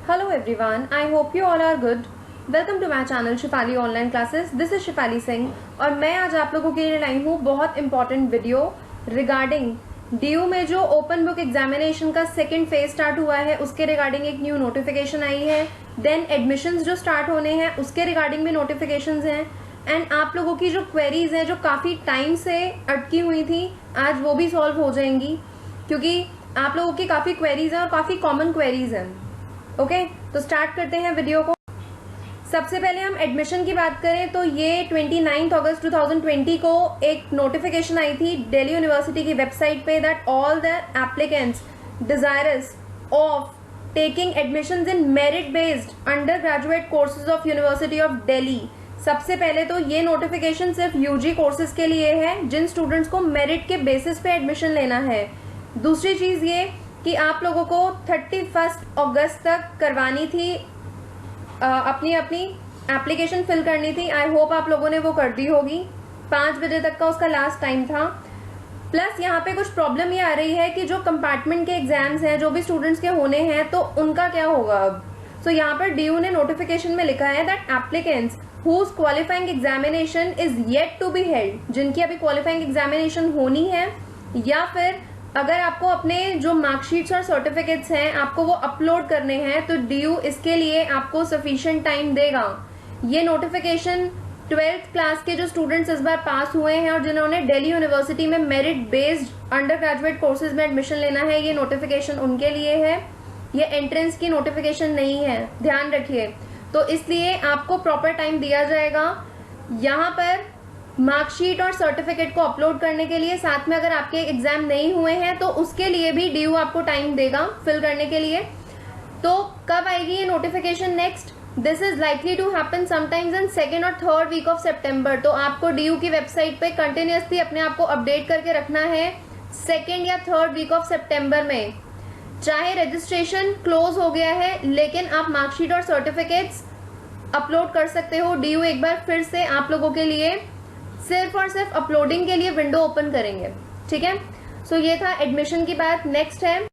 Hello everyone, I hope you all are good. Welcome to my channel Shifali online classes. This is Shifali Singh और मैं आज आप लोगों के लिए लाई हूँ बहुत इंपॉर्टेंट वीडियो रिगार्डिंग डीयू में जो ओपन बुक एग्जामिनेशन का सेकंड फेज स्टार्ट हुआ है उसके रिगार्डिंग एक न्यू नोटिफिकेशन आई है. देन एडमिशंस जो स्टार्ट होने हैं उसके रिगार्डिंग भी नोटिफिकेशंस हैं. एंड आप लोगों की जो क्वेरीज हैं जो काफ़ी टाइम से अटकी हुई थी आज वो भी सॉल्व हो जाएंगी क्योंकि आप लोगों की काफ़ी क्वेरीज हैं और काफ़ी कॉमन क्वेरीज हैं. ओके तो स्टार्ट करते हैं वीडियो को. सबसे पहले हम एडमिशन की बात करें तो ये 29 अगस्त 2020 को एक नोटिफिकेशन आई थी दिल्ली यूनिवर्सिटी की वेबसाइट पे that all the applicants desirous of taking admissions in merit based under graduate courses of university of Delhi. सबसे पहले तो ये नोटिफिकेशन सिर्फ यूजी कोर्सेज के लिए है जिन स्टूडेंट्स को मेरिट के बेसिस पे एडमिशन लेना है. दूसरी चीज ये कि आप लोगों को 31 अगस्त तक करवानी थी अपनी एप्लीकेशन फिल करनी थी. आई होप आप लोगों ने वो कर दी होगी. 5 बजे तक का उसका लास्ट टाइम था. प्लस यहाँ पे कुछ प्रॉब्लम ये आ रही है कि जो कंपार्टमेंट के एग्जाम्स हैं जो भी स्टूडेंट्स के होने हैं तो उनका क्या होगा अब. सो यहाँ पर डीयू ने नोटिफिकेशन में लिखा है that applicants whose qualifying examination is yet to be held, जिनकी अभी क्वालिफाइंग एग्जामिनेशन होनी है या फिर अगर आपको अपने जो मार्कशीट्स और सर्टिफिकेट्स हैं आपको वो अपलोड करने हैं तो डीयू इसके लिए आपको सफिशिएंट टाइम देगा. ये नोटिफिकेशन 12th क्लास के जो स्टूडेंट्स इस बार पास हुए हैं और जिन्होंने दिल्ली यूनिवर्सिटी में merit based under graduate courses में एडमिशन लेना है ये नोटिफिकेशन उनके लिए है. ये एंट्रेंस की नोटिफिकेशन नहीं है, ध्यान रखिए. तो इसलिए आपको प्रॉपर टाइम दिया जाएगा यहाँ पर मार्कशीट और सर्टिफिकेट को अपलोड करने के लिए. साथ में अगर आपके एग्जाम नहीं हुए हैं तो उसके लिए भी डीयू आपको टाइम देगा फिल करने के लिए. तो कब आएगी ये notification next? This is likely to happen sometimes in 2nd और 3rd वीक ऑफ सितंबर. तो आपको डीयू की वेबसाइट पे कंटिन्यूसली अपने आप को अपडेट करके रखना है 2nd या 3rd वीक ऑफ सितंबर में. चाहे रजिस्ट्रेशन क्लोज हो गया है लेकिन आप मार्कशीट और सर्टिफिकेट्स अपलोड कर सकते हो. डीयू एक बार फिर से आप लोगों के लिए सिर्फ और सिर्फ अपलोडिंग के लिए विंडो ओपन करेंगे. ठीक है. सो ये था एडमिशन की बात. नेक्स्ट है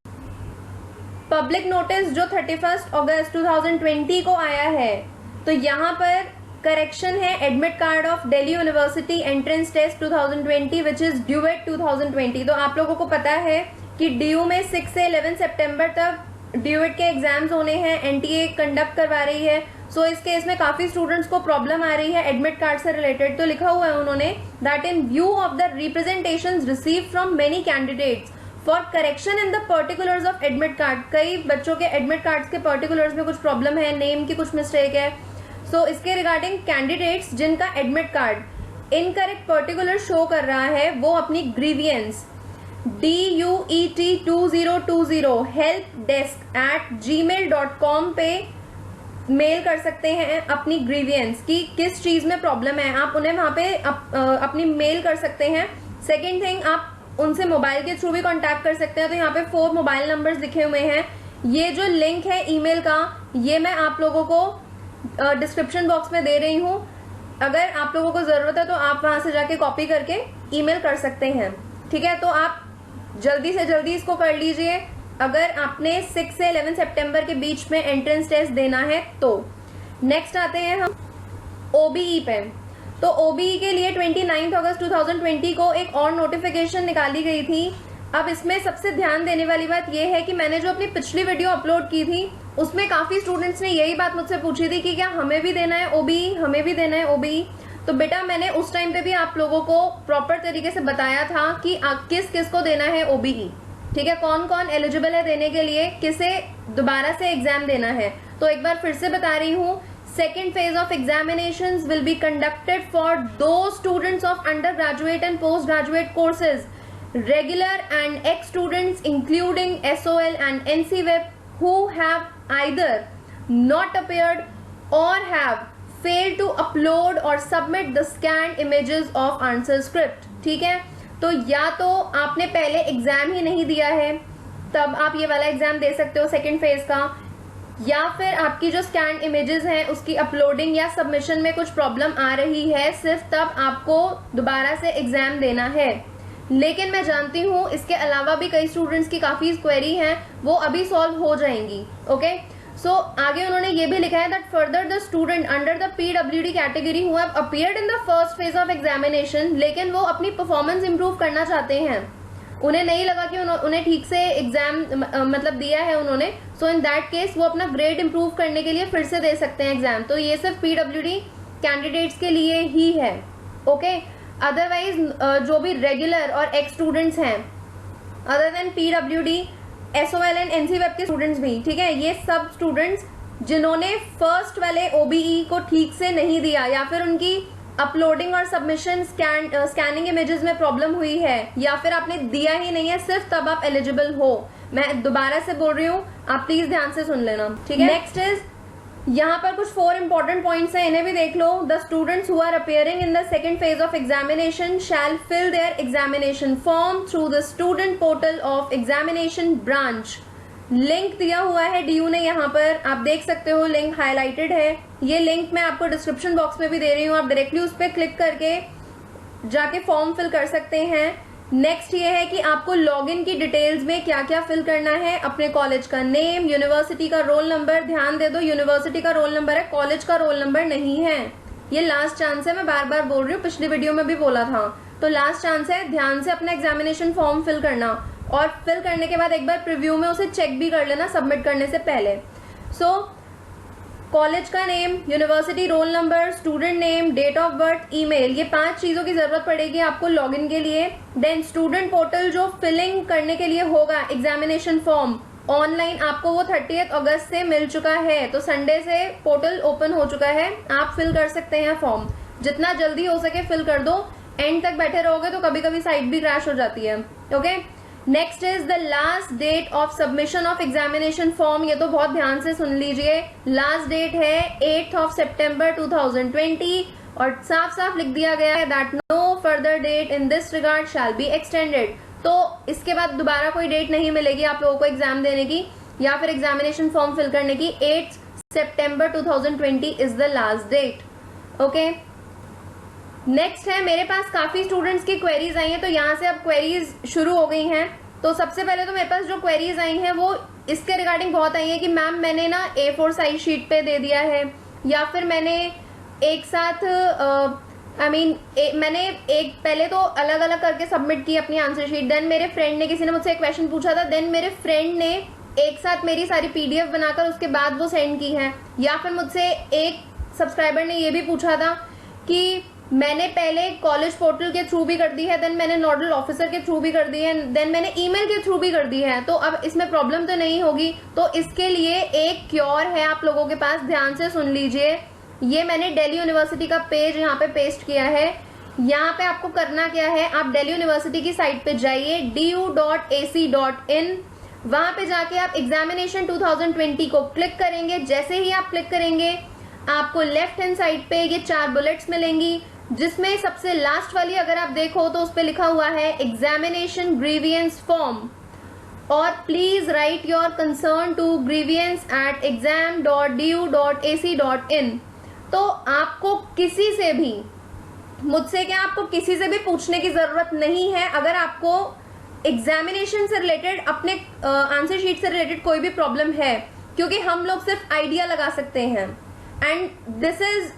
पब्लिक नोटिस जो 31 अगस्त 2020 को आया है. तो यहाँ पर करेक्शन है admit card of Delhi university entrance test 2020 which is DUET 2020. तो आप लोगों को पता है कि डीयू में 6 से 11 सितंबर तक ड्यूएट के एग्जाम्स होने हैं. एनटीए कंडक्ट करवा रही है. सो इस केस में काफी स्टूडेंट्स को प्रॉब्लम आ रही है एडमिट कार्ड से रिलेटेड. तो लिखा हुआ है उन्होंने that in view of the representations received from many candidates for correction in the particulars of admit card. कई बच्चों के एडमिट कार्ड्स के पर्टिकुलर्स में कुछ प्रॉब्लम है, नेम की कुछ मिस्टेक है. सो इसके रिगार्डिंग कैंडिडेट्स जिनका admit card incorrect particular show कर रहा है वो अपनी ग्रीवियंस DUET2020 helpdesk@gmail.com पे मेल कर सकते हैं अपनी ग्रीवियंस की किस चीज में प्रॉब्लम है. आप उन्हें वहां पे अपनी मेल कर सकते हैं. सेकेंड थिंग आप उनसे मोबाइल के थ्रू भी कांटेक्ट कर सकते हैं. तो यहाँ पे 4 मोबाइल नंबर्स लिखे हुए हैं. ये जो लिंक है ईमेल का ये मैं आप लोगों को डिस्क्रिप्शन बॉक्स में दे रही हूँ. अगर आप लोगों को जरूरत है तो आप वहां से जाके कॉपी करके ईमेल कर सकते हैं. ठीक है. तो आप जल्दी से जल्दी इसको कर लीजिए अगर आपने 6 से 11 सितंबर के बीच में एंट्रेंस टेस्ट देना है तो. नेक्स्ट आते हैं हम ओबीई पे. तो ओबीई के लिए 29 अगस्त 2020 को एक और नोटिफिकेशन निकाली गई थी. अब इसमें सबसे ध्यान देने वाली बात यह है कि मैंने जो अपनी पिछली वीडियो अपलोड की थी उसमें काफी स्टूडेंट्स ने यही बात मुझसे पूछी थी कि क्या हमें भी देना है ओबीई, हमें भी देना है ओबीई. तो बेटा मैंने उस टाइम पे भी आप लोगों को प्रॉपर तरीके से बताया था कि किस किस को देना है ओबीई. ठीक है. कौन कौन एलिजिबल है देने के लिए, किसे दोबारा से एग्जाम देना है. तो एक बार फिर से बता रही हूँ second phase of examinations will be conducted for दो students of undergraduate and postgraduate courses regular and ex students including SOL and NC Web who have either not appeared or have failed to upload or submit the scanned images of answer script. ठीक है. तो या तो आपने पहले exam ही नहीं दिया है तब आप ये वाला एग्जाम दे सकते हो सेकंड फेज का, या फिर आपकी जो स्कैन इमेजेस हैं उसकी अपलोडिंग या सबमिशन में कुछ प्रॉब्लम आ रही है सिर्फ तब आपको दोबारा से एग्जाम देना है. लेकिन मैं जानती हूँ इसके अलावा भी कई स्टूडेंट्स की काफी क्वेरी हैं वो अभी सॉल्व हो जाएंगी. ओके. आगे उन्होंने ये भी लिखा है that further the student under the PWD category who have appeared in the first phase of examination, लेकिन वो अपनी परफॉर्मेंस इंप्रूव करना चाहते हैं, उन्हें नहीं लगा कि उन्हें ठीक से एग्जाम मतलब दिया है उन्होंने, सो इन दैट केस वो अपना ग्रेड इंप्रूव करने के लिए फिर से दे सकते हैं एग्जाम। तो ये सिर्फ PWD कैंडिडेट्स के लिए ही है, ओके। अदरवाइज जो भी रेगुलर और एक्स स्टूडेंट्स हैं other than PWD, SOL and NC web के स्टूडेंट्स भी, ठीक है, ये सब स्टूडेंट्स जिन्होंने फर्स्ट वाले OBE को ठीक से नहीं दिया या फिर उनकी अपलोडिंग और सबमिशन स्कैनिंग इमेजेस में प्रॉब्लम हुई है या फिर आपने दिया ही नहीं है, सिर्फ तब आप एलिजिबल हो। मैं दोबारा से बोल रही हूँ, आप प्लीज ध्यान से सुन लेना, ठीक है। नेक्स्ट इज, यहाँ पर कुछ 4 इंपॉर्टेंट पॉइंट्स हैं, इन्हें भी देख लो। The students who are appearing in the second phase of examination shall fill their examination form through the student portal of examination branch. Link दिया हुआ है DU ने, यहाँ पर आप देख सकते हो, लिंक हाईलाइटेड है। ये लिंक मैं आपको डिस्क्रिप्शन बॉक्स में भी दे रही हूँ, आप डायरेक्टली उस पर क्लिक करके जाके फॉर्म फिल कर सकते हैं। नेक्स्ट ये है कि आपको लॉगिन की डिटेल्स में क्या क्या फिल करना है, अपने कॉलेज का नेम, यूनिवर्सिटी का रोल नंबर, ध्यान दे दो यूनिवर्सिटी का रोल नंबर है, कॉलेज का रोल नंबर नहीं है, ये लास्ट चांस है, मैं बार बार बोल रही हूँ, पिछली वीडियो में भी बोला था, तो लास्ट चांस है, ध्यान से अपना एग्जामिनेशन फॉर्म फिल करना और फिल करने के बाद एक बार प्रीव्यू में उसे चेक भी कर लेना सबमिट करने से पहले। कॉलेज का name, university roll number, student name, date of birth, email, ये 5 चीजों की जरूरत पड़ेगी आपको लॉगिन के लिए। देन स्टूडेंट पोर्टल जो फिलिंग करने के लिए होगा एग्जामिनेशन फॉर्म ऑनलाइन, आपको वो 30 अगस्त से मिल चुका है, तो संडे से पोर्टल ओपन हो चुका है, आप फिल कर सकते हैं फॉर्म, जितना जल्दी हो सके फिल कर दो, एंड तक बैठे रहोगे तो कभी कभी साइट भी क्रैश हो जाती है, okay. Next is the last date of submission of examination form, ये तो बहुत ध्यान से सुन लीजिए, लास्ट डेट है 8 ऑफ सितंबर 2020 और साफ साफ लिख दिया गया है that no further date in this regard shall be extended. तो इसके बाद दोबारा कोई डेट नहीं मिलेगी आप लोगों को एग्जाम देने की या फिर एग्जामिनेशन फॉर्म फिल करने की, 8 सितंबर 2020 is the last date, okay. Next है, मेरे पास काफी स्टूडेंट्स की क्वेरीज आई हैं, तो यहाँ से अब क्वेरीज शुरू हो गई हैं। तो सबसे पहले तो मेरे पास जो क्वेरीज आई हैं वो इसके रिगार्डिंग बहुत आई है कि मैम मैंने ना A4 साइज शीट पे दे दिया है, या फिर मैंने एक साथ मैंने एक पहले तो अलग अलग करके सबमिट की अपनी आंसर शीट, देन मेरे फ्रेंड ने, किसी ने मुझसे एक क्वेश्चन पूछा था, देन मेरे फ्रेंड ने एक साथ मेरी सारी PDF बनाकर उसके बाद वो सेंड की है, या फिर मुझसे एक सब्सक्राइबर ने ये भी पूछा था कि मैंने पहले कॉलेज पोर्टल के थ्रू भी कर दी है, देन मैंने नोडल ऑफिसर के थ्रू भी कर दी है, देन मैंने ईमेल के थ्रू भी कर दी है, तो अब इसमें प्रॉब्लम तो नहीं होगी। तो इसके लिए एक क्योर है आप लोगों के पास, ध्यान से सुन लीजिए। ये मैंने दिल्ली यूनिवर्सिटी का पेज यहाँ पे पेस्ट किया है। यहाँ पे आपको करना क्या है, आप दिल्ली यूनिवर्सिटी की साइट पे जाइए du.ac.in, वहां पे जाके आप एग्जामिनेशन 2020 को क्लिक करेंगे। जैसे ही आप क्लिक करेंगे आपको लेफ्ट हैंड साइड पे ये 4 बुलेट्स मिलेंगी, जिसमें सबसे लास्ट वाली अगर आप देखो तो उस पे लिखा हुआ है एग्जामिनेशन ग्रीवियंस फॉर्म और please write your concern to grievance@exam.du.ac.in। तो आपको किसी से भी, मुझसे क्या, आपको किसी से भी पूछने की जरूरत नहीं है अगर आपको एग्जामिनेशन से रिलेटेड, अपने आंसर शीट से रिलेटेड कोई भी प्रॉब्लम है, क्योंकि हम लोग सिर्फ आइडिया लगा सकते हैं and this is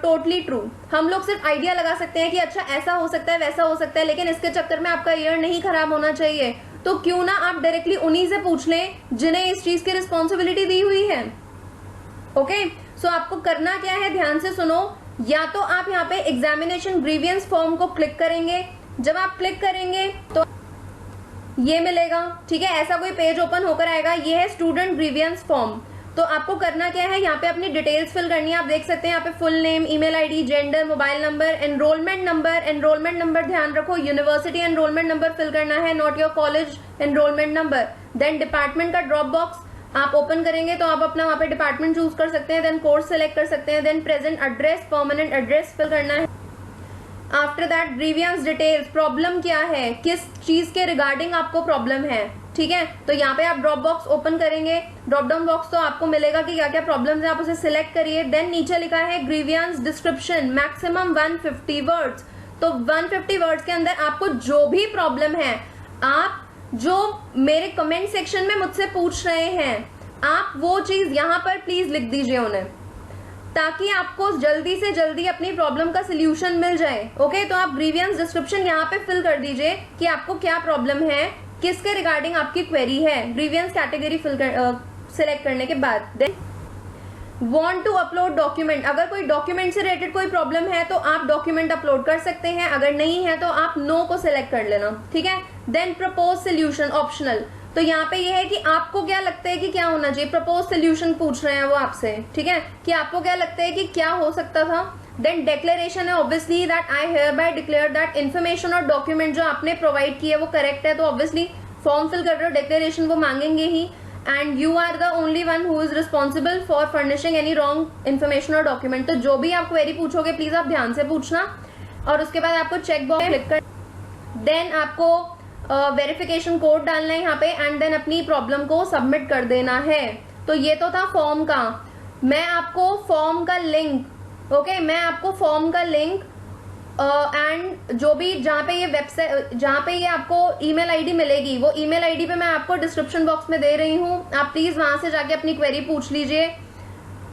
totally true. हम लोग सिर्फ आइडिया लगा सकते हैं कि अच्छा ऐसा हो सकता है, वैसा हो सकता है, लेकिन इसके चक्कर में आपका ईयर नहीं खराब होना चाहिए। तो क्यों ना आप डायरेक्टली उन्हीं से पूछ लें जिन्हें इस चीज की रिस्पॉन्सिबिलिटी दी हुई है, ओके। सो आपको करना क्या है, ध्यान से सुनो। या तो आप यहाँ पे एग्जामिनेशन ग्रीवियंस फॉर्म को क्लिक करेंगे, जब आप क्लिक करेंगे तो ये मिलेगा, ठीक है, ऐसा कोई पेज ओपन होकर आएगा, ये है स्टूडेंट ग्रीवियंस फॉर्म। तो आपको करना क्या है, यहाँ पे अपनी डिटेल्स फिल करनी है। आप देख सकते हैं यहाँ पे full name, email ID, gender, mobile number, enrolment number ध्यान रखो, यूनिवर्सिटी एनरोलमेंट नंबर फिल करना है, not your college enrolment number. Then department का ड्रॉप बॉक्स आप ओपन करेंगे तो आप अपना वहाँ पे डिपार्टमेंट चूज कर सकते हैं, देन कोर्स सेलेक्ट कर सकते हैं, then present address, permanent address fill करना है। After that grievance details, problem क्या है, किस चीज के रिगार्डिंग आपको प्रॉब्लम है, ठीक है। तो यहाँ पे आप ड्रॉप बॉक्स ओपन करेंगे, ड्रॉप डाउन बॉक्स तो आपको मिलेगा कि क्या क्या प्रॉब्लम्स है, आप उसे सिलेक्ट करिए। देन नीचे लिखा है ग्रीवियंस डिस्क्रिप्शन मैक्सिमम 150 वर्ड्स। तो 150 वर्ड्स के अंदर आपको जो भी प्रॉब्लम है, आप जो मेरे कमेंट सेक्शन में मुझसे पूछ रहे हैं, आप वो चीज यहाँ पर प्लीज लिख दीजिए उन्हें, ताकि आपको जल्दी से जल्दी अपनी प्रॉब्लम का सिल्यूशन मिल जाए। ओके, तो आप ग्रीवियंस डिस्क्रिप्शन यहाँ पे फिल कर दीजिए कि आपको क्या प्रॉब्लम है, किसके रिगार्डिंग आपकी क्वेरी है। ग्रीवियंस कैटेगरी सिलेक्ट करने के बाद then want to upload document, अगर कोई डॉक्यूमेंट से रिलेटेड कोई प्रॉब्लम है तो आप डॉक्यूमेंट अपलोड कर सकते हैं, अगर नहीं है तो आप नो को सिलेक्ट कर लेना, ठीक है। देन प्रपोज सोल्यूशन ऑप्शनल, तो यहाँ पे ये है कि आपको क्या लगता है कि क्या होना चाहिए, प्रपोज सोल्यूशन पूछ रहे हैं वो आपसे, ठीक है, कि आपको क्या लगता है कि क्या हो सकता था। देन डिक्लेरेशन है obviously that I hear bye declare that information और डॉक्यूमेंट जो आपने प्रोवाइड किए वो करेक्ट है, तो ऑब्वियसली फॉर्म फिल कर रहे हो, डिक्लेरेशन वो मांगेंगे ही। And you are the only one who is responsible for furnishing any wrong information और डॉक्यूमेंट, तो जो भी आप क्वेरी पूछोगे प्लीज आप ध्यान से पूछना। और उसके बाद आपको चेक बॉक्स क्लिक कर, देन आपको वेरिफिकेशन कोड डालना है यहाँ पे एंड देन अपनी प्रॉब्लम को सबमिट कर देना है। तो ये तो था फॉर्म का। मैं आपको फॉर्म का लिंक, ओके, मैं आपको फॉर्म का लिंक एंड जो भी जहाँ पे ये वेबसाइट, जहाँ पे ये आपको ईमेल आईडी मिलेगी, वो ईमेल आईडी पे मैं आपको डिस्क्रिप्शन बॉक्स में दे रही हूँ, आप प्लीज वहां से जाके अपनी क्वेरी पूछ लीजिए।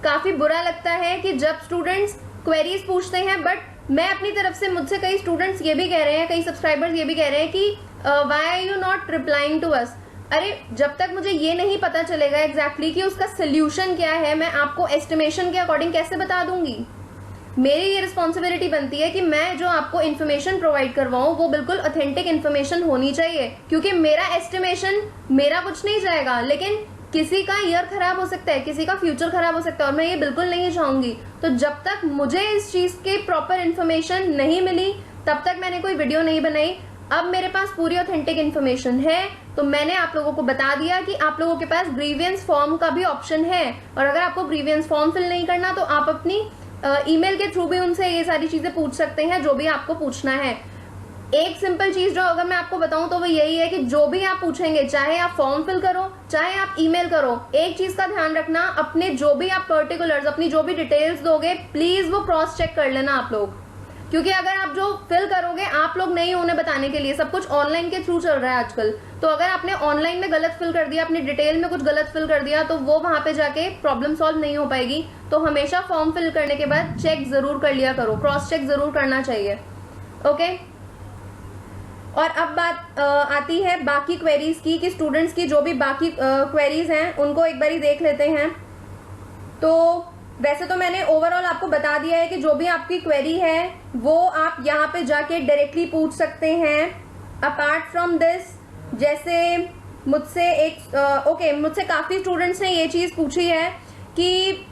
काफी बुरा लगता है कि जब स्टूडेंट्स क्वेरीज पूछते हैं, बट मैं अपनी तरफ से, मुझसे कई स्टूडेंट्स ये भी कह रहे हैं, कई सब्सक्राइबर्स ये भी कह रहे हैं कि why are you not replying to us. अरे जब तक मुझे ये नहीं पता चलेगा एग्जैक्टली कि उसका सोल्यूशन क्या है, मैं आपको एस्टिमेशन के अकॉर्डिंग कैसे बता दूंगी। मेरी ये रिस्पॉन्सिबिलिटी बनती है कि मैं जो आपको इन्फॉर्मेशन प्रोवाइड करवाऊं वो बिल्कुल ऑथेंटिक इन्फॉर्मेशन होनी चाहिए, क्योंकि मेरा एस्टिमेशन, मेरा कुछ नहीं जाएगा, लेकिन किसी का ईयर खराब हो सकता है, किसी का फ्यूचर खराब हो सकता है, और मैं ये बिल्कुल नहीं चाहूंगी। तो जब तक मुझे इस चीज की प्रॉपर इन्फॉर्मेशन नहीं मिली तब तक मैंने कोई वीडियो नहीं बनाई। अब मेरे पास पूरी ऑथेंटिक इन्फॉर्मेशन है, तो मैंने आप लोगों को बता दिया कि आप लोगों के पास ग्रीवियंस फॉर्म का भी ऑप्शन है, और अगर आपको ग्रीवियंस फॉर्म फिल नहीं करना तो आप अपनी ईमेल के थ्रू भी उनसे ये सारी चीजें पूछ सकते हैं, जो भी आपको पूछना है। एक सिंपल चीज जो अगर मैं आपको बताऊं तो वो यही है कि जो भी आप पूछेंगे, चाहे आप फॉर्म फिल करो चाहे आप ईमेल करो, एक चीज का ध्यान रखना, अपने जो भी आप पर्टिकुलर्स, अपनी जो भी डिटेल्स दोगे प्लीज वो क्रॉस चेक कर लेना आप लोग, क्योंकि अगर आप जो फिल करोगे, आप लोग नहीं उन्हें बताने के लिए, सब कुछ ऑनलाइन के थ्रू चल रहा है आजकल, तो अगर आपने ऑनलाइन में गलत फिल कर दिया, अपनी डिटेल में कुछ गलत फिल कर दिया, तो वो वहां पे जाके प्रॉब्लम सॉल्व नहीं हो पाएगी। तो हमेशा फॉर्म फिल करने के बाद चेक जरूर कर लिया करो, क्रॉस चेक जरूर करना चाहिए, ओके। और अब बात आती है बाकी क्वेरीज की, कि स्टूडेंट्स की जो भी बाकी क्वेरीज हैं उनको एक बारी देख लेते हैं। तो वैसे तो मैंने ओवरऑल आपको बता दिया है कि जो भी आपकी क्वेरी है वो आप यहाँ पे जाके डायरेक्टली पूछ सकते हैं। अपार्ट फ्रॉम दिस, जैसे मुझसे काफी स्टूडेंट्स ने ये चीज पूछी है कि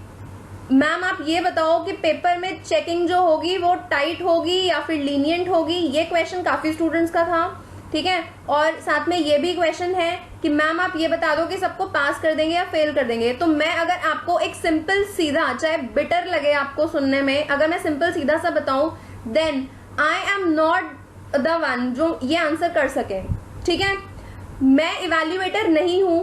मैम आप ये बताओ कि पेपर में चेकिंग जो होगी वो टाइट होगी या फिर लीनियंट होगी। ये क्वेश्चन काफी स्टूडेंट्स का था, ठीक है। और साथ में ये भी क्वेश्चन है कि मैम आप ये बता दो कि सबको पास कर देंगे या फेल कर देंगे। तो मैं अगर आपको एक सिंपल सीधा, चाहे बिटर लगे आपको सुनने में, अगर मैं सिंपल सीधा सा बताऊं, then I am not the one जो ये आंसर कर सके, ठीक है। मैं इवैल्यूएटर नहीं हूं।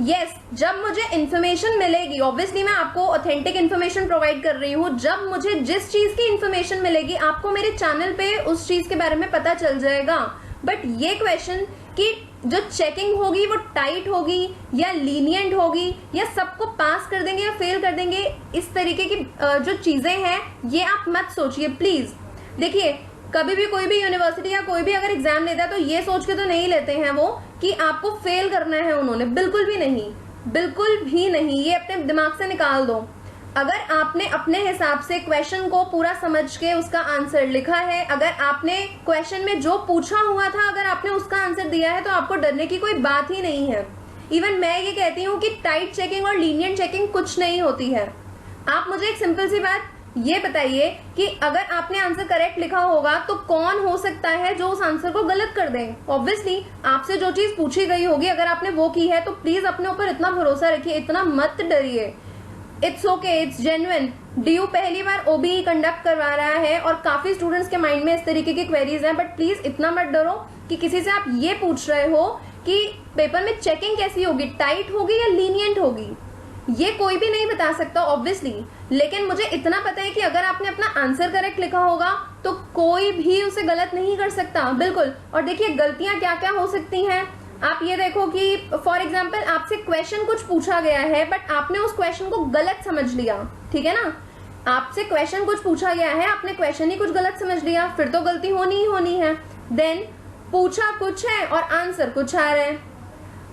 यस, जब मुझे इन्फॉर्मेशन मिलेगी, ऑब्वियसली मैं आपको ऑथेंटिक इन्फॉर्मेशन प्रोवाइड कर रही हूँ, जब मुझे जिस चीज की इन्फॉर्मेशन मिलेगी आपको मेरे चैनल पे उस चीज के बारे में पता चल जाएगा। बट ये क्वेश्चन कि जो चेकिंग होगी वो टाइट होगी या लीनियंट होगी या सबको पास कर देंगे या फेल कर देंगे, इस तरीके की जो चीजें हैं ये आप मत सोचिए प्लीज। देखिए, कभी भी कोई भी यूनिवर्सिटी या कोई भी अगर एग्जाम लेता है तो ये सोच के तो नहीं लेते हैं वो कि आपको फेल करना है उन्होंने, बिल्कुल भी नहीं, बिल्कुल भी नहीं। ये अपने दिमाग से निकाल दो। अगर आपने अपने हिसाब से क्वेश्चन को पूरा समझ के उसका आंसर लिखा है, अगर आपने क्वेश्चन में जो पूछा हुआ था अगर आपने उसका आंसर दिया है, तो आपको डरने की कोई बात ही नहीं है। इवन मैं ये कहती हूँ कि टाइट चेकिंग और लीनियंट चेकिंग कुछ नहीं होती है। आप मुझे एक सिंपल सी बात ये बताइए कि अगर आपने आंसर करेक्ट लिखा होगा तो कौन हो सकता है जो उस आंसर को गलत कर दे। ऑब्वियसली आपसे जो चीज पूछी गई होगी अगर आपने वो की है तो प्लीज अपने ऊपर इतना भरोसा रखिए, इतना मत डरिए। It's okay, it's genuine. DU पहली बार ओबीई कंडक्ट करवा रहा है और काफी स्टूडेंट्स के माइंड में इस तरीके की क्वेरीज हैं, बट प्लीज इतना मत डरो कि किसी से आप ये पूछ रहे हो कि पेपर में चेकिंग कैसी होगी, टाइट होगी या लीनियंट होगी। ये कोई भी नहीं बता सकता ऑब्वियसली, लेकिन मुझे इतना पता है कि अगर आपने अपना आंसर करेक्ट लिखा होगा तो कोई भी उसे गलत नहीं कर सकता, बिल्कुल। और देखिए गलतियां क्या क्या हो सकती हैं, आप ये देखो कि फॉर एग्जाम्पल आपसे क्वेश्चन कुछ पूछा गया है बट आपने उस क्वेश्चन को गलत समझ लिया, ठीक है ना, आपसे क्वेश्चन कुछ पूछा गया है, आपने क्वेश्चन ही कुछ गलत समझ लिया, फिर तो गलती होनी ही होनी है। देन पूछा कुछ है और आंसर कुछ आ रहा है।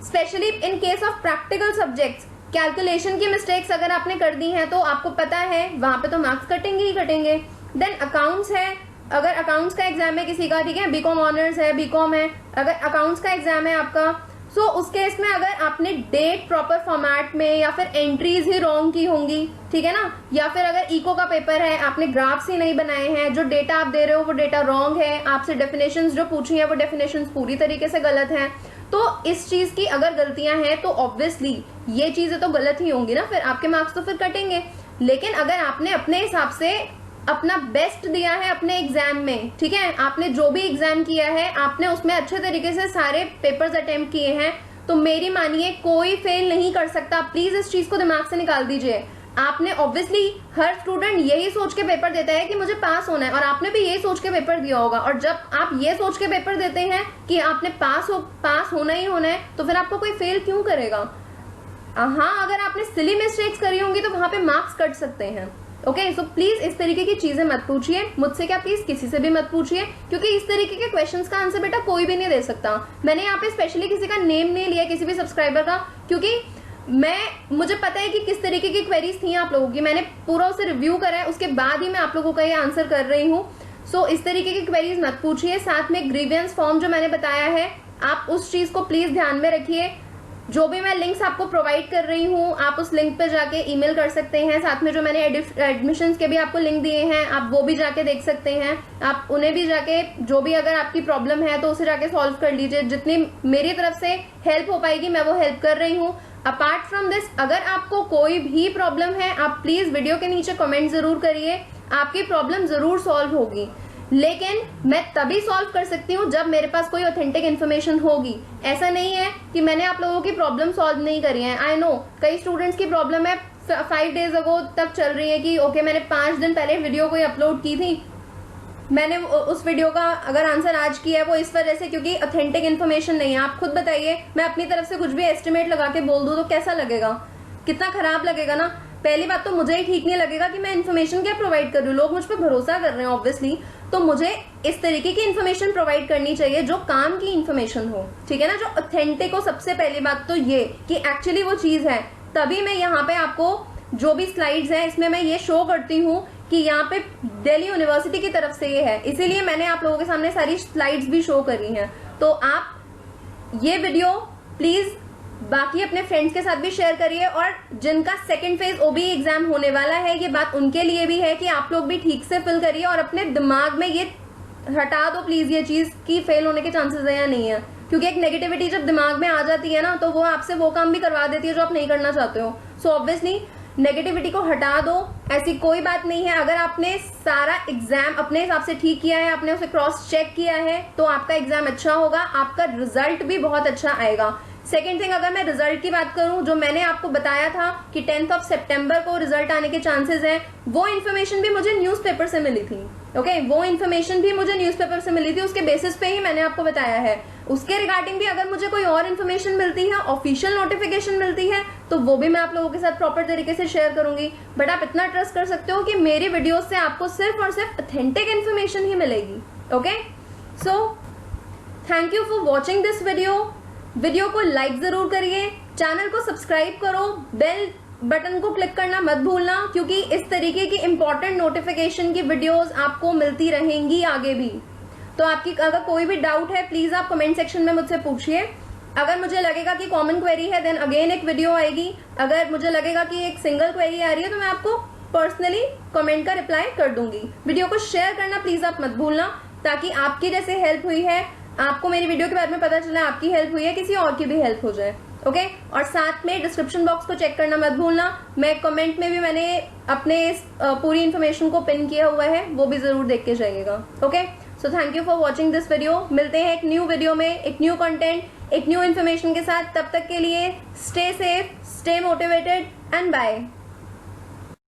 Specially in case of practical subjects, calculation की मिस्टेक्स अगर आपने कर दी हैं तो आपको पता है वहां पे तो मार्क्स कटेंगे ही कटेंगे। देन अकाउंट्स है, अगर अकाउंट्स का एग्जाम है किसी का, ठीक है, बीकॉम ऑनर्स है, बीकॉम है, अगर अकाउंट्स का एग्जाम है आपका, सो उस केस में अगर आपने डेट प्रॉपर फॉर्मेट में या फिर एंट्रीज ही रॉन्ग की होंगी, ठीक है ना, या फिर अगर इको का पेपर है, आपने ग्राफ्स ही नहीं बनाए हैं, जो डेटा आप दे रहे हो वो डेटा रॉन्ग है, आपसे डेफिनेशंस जो पूछी है वो डेफिनेशंस पूरी तरीके से गलत हैं, तो इस चीज की अगर गलतियां हैं तो ऑब्वियसली ये चीजें तो गलत ही होंगी ना, फिर आपके मार्क्स तो फिर कटेंगे। लेकिन अगर आपने अपने हिसाब से अपना बेस्ट दिया है अपने एग्जाम में, ठीक है, आपने जो भी एग्जाम किया है आपने उसमें अच्छे तरीके से सारे पेपर्स अटेम्प्ट किए हैं, तो मेरी मानिए कोई फेल नहीं कर सकता। प्लीज इस चीज को दिमाग से निकाल दीजिए। आपने ऑब्वियसली, हर स्टूडेंट यही सोच के पेपर देता है कि मुझे पास होना है, और आपने भी यही सोच के पेपर दिया होगा, और जब आप ये सोच के पेपर देते हैं कि आपने पास होना ही होना है, तो फिर आपको कोई फेल क्यों करेगा। हाँ, अगर आपने सिली मिस्टेक्स करी होंगी तो वहां पे मार्क्स कट सकते हैं। ओके, सो प्लीज इस तरीके की चीजें मत पूछिए मुझसे, क्या प्लीज किसी से भी मत पूछिए, क्योंकि इस तरीके के क्वेश्चंस का आंसर बेटा कोई भी नहीं दे सकता। मैंने यहाँ पे स्पेशली किसी का नेम नहीं लिया, किसी भी सब्सक्राइबर का, क्योंकि मुझे पता है कि किस तरीके की क्वेरीज थी आप लोगों की, मैंने पूरा उसे रिव्यू करा है, उसके बाद ही मैं आप लोगों का ये आंसर कर रही हूँ। सो इस तरीके की क्वेरीज मत पूछिए। साथ में ग्रीवियंस फॉर्म जो मैंने बताया है, आप उस चीज को प्लीज ध्यान में रखिए। जो भी मैं लिंक्स आपको प्रोवाइड कर रही हूँ आप उस लिंक पे जाके ईमेल कर सकते हैं। साथ में जो मैंने एडमिशंस के भी आपको लिंक दिए हैं, आप वो भी जाके देख सकते हैं। आप उन्हें भी जाके, जो भी अगर आपकी प्रॉब्लम है तो उसे जाके सॉल्व कर लीजिए। जितनी मेरी तरफ से हेल्प हो पाएगी मैं वो हेल्प कर रही हूँ। अपार्ट फ्रॉम दिस, अगर आपको कोई भी प्रॉब्लम है आप प्लीज वीडियो के नीचे कमेंट जरूर करिए, आपकी प्रॉब्लम जरूर सॉल्व होगी। लेकिन मैं तभी सॉल्व कर सकती हूँ जब मेरे पास कोई ऑथेंटिक इन्फॉर्मेशन होगी। ऐसा नहीं है कि मैंने आप लोगों की प्रॉब्लम सॉल्व नहीं करी है। आई नो कई स्टूडेंट्स की प्रॉब्लम है 5 डेज अगो तक चल रही है कि ओके मैंने 5 दिन पहले वीडियो कोई अपलोड की थी, मैंने उस वीडियो का अगर आंसर आज किया है वो इस वजह से क्योंकि ऑथेंटिक इन्फॉर्मेशन नहीं है। आप खुद बताइए, मैं अपनी तरफ से कुछ भी एस्टिमेट लगा के बोल दूं तो कैसा लगेगा, कितना खराब लगेगा ना। पहली बात तो मुझे ही ठीक नहीं लगेगा कि मैं इन्फॉर्मेशन क्या प्रोवाइड कर रही हूँ, लोग मुझ पर भरोसा कर रहे हैं ऑब्वियसली, तो मुझे इस तरीके की इन्फॉर्मेशन प्रोवाइड करनी चाहिए जो काम की इन्फॉर्मेशन हो, ठीक है ना, जो ऑथेंटिक हो। सबसे पहली बात तो ये कि एक्चुअली वो चीज है, तभी मैं यहाँ पे आपको जो भी स्लाइड्स हैं इसमें मैं ये शो करती हूँ कि यहाँ पे दिल्ली यूनिवर्सिटी की तरफ से ये है, इसीलिए मैंने आप लोगों के सामने सारी स्लाइड्स भी शो करी हैं। तो आप ये वीडियो प्लीज बाकी अपने फ्रेंड्स के साथ भी शेयर करिए, और जिनका सेकंड फेज ओबी एग्जाम होने वाला है ये बात उनके लिए भी है कि आप लोग भी ठीक से फिल करिए और अपने दिमाग में ये हटा दो प्लीज ये चीज कि फेल होने के चांसेस है या नहीं है, क्योंकि एक नेगेटिविटी जब दिमाग में आ जाती है ना तो वो आपसे वो काम भी करवा देती है जो आप नहीं करना चाहते हो। सो ऑब्वियसली नेगेटिविटी को हटा दो, ऐसी कोई बात नहीं है। अगर आपने सारा एग्जाम अपने हिसाब से ठीक किया है, आपने उसे क्रॉस चेक किया है, तो आपका एग्जाम अच्छा होगा, आपका रिजल्ट भी बहुत अच्छा आएगा। सेकेंड थिंग, अगर मैं रिजल्ट की बात करूं, जो मैंने आपको बताया था कि 10 सितंबर को रिजल्ट आने के चांसेस हैं, वो इन्फॉर्मेशन भी मुझे न्यूज़पेपर से मिली थी। ओके, वो इन्फॉर्मेशन भी मुझे न्यूज़पेपर से मिली थी, उसके बेसिस पे ही मैंने आपको बताया है। उसके रिगार्डिंग भी अगर मुझे कोई और इन्फॉर्मेशन मिलती है, ऑफिशियल नोटिफिकेशन मिलती है, तो वो भी मैं आप लोगों के साथ प्रॉपर तरीके से शेयर करूंगी। बट आप इतना ट्रस्ट कर सकते हो कि मेरी वीडियो से आपको सिर्फ और सिर्फ ऑथेंटिक इन्फॉर्मेशन ही मिलेगी। Okay, so thank you for watching this video को लाइक जरूर करिए, चैनल को सब्सक्राइब करो, बेल बटन को क्लिक करना मत भूलना, क्योंकि इस तरीके की इंपॉर्टेंट नोटिफिकेशन की वीडियोस आपको मिलती रहेंगी आगे भी। तो आपकी अगर कोई भी डाउट है प्लीज आप कमेंट सेक्शन में मुझसे पूछिए। अगर मुझे लगेगा कि कॉमन क्वेरी है देन अगेन एक वीडियो आएगी। अगर मुझे लगेगा कि एक सिंगल क्वेरी आ रही है तो मैं आपको पर्सनली कमेंट का रिप्लाई कर दूंगी। वीडियो को शेयर करना प्लीज आप मत भूलना, ताकि आपकी जैसे हेल्प हुई है, आपको मेरी वीडियो के बारे में पता चला, आपकी हेल्प हुई है, किसी और की भी हेल्प हो जाए। ओके, और साथ में डिस्क्रिप्शन बॉक्स को चेक करना मत भूलना। मैं कमेंट में भी मैंने अपने पूरी इन्फॉर्मेशन को पिन किया हुआ है, वो भी जरूर देख के जाइएगा। Okay, so thank you for watching this video. मिलते हैं एक न्यू वीडियो में, एक न्यू कंटेंट, एक न्यू इन्फॉर्मेशन के साथ। तब तक के लिए stay safe, stay motivated and bye.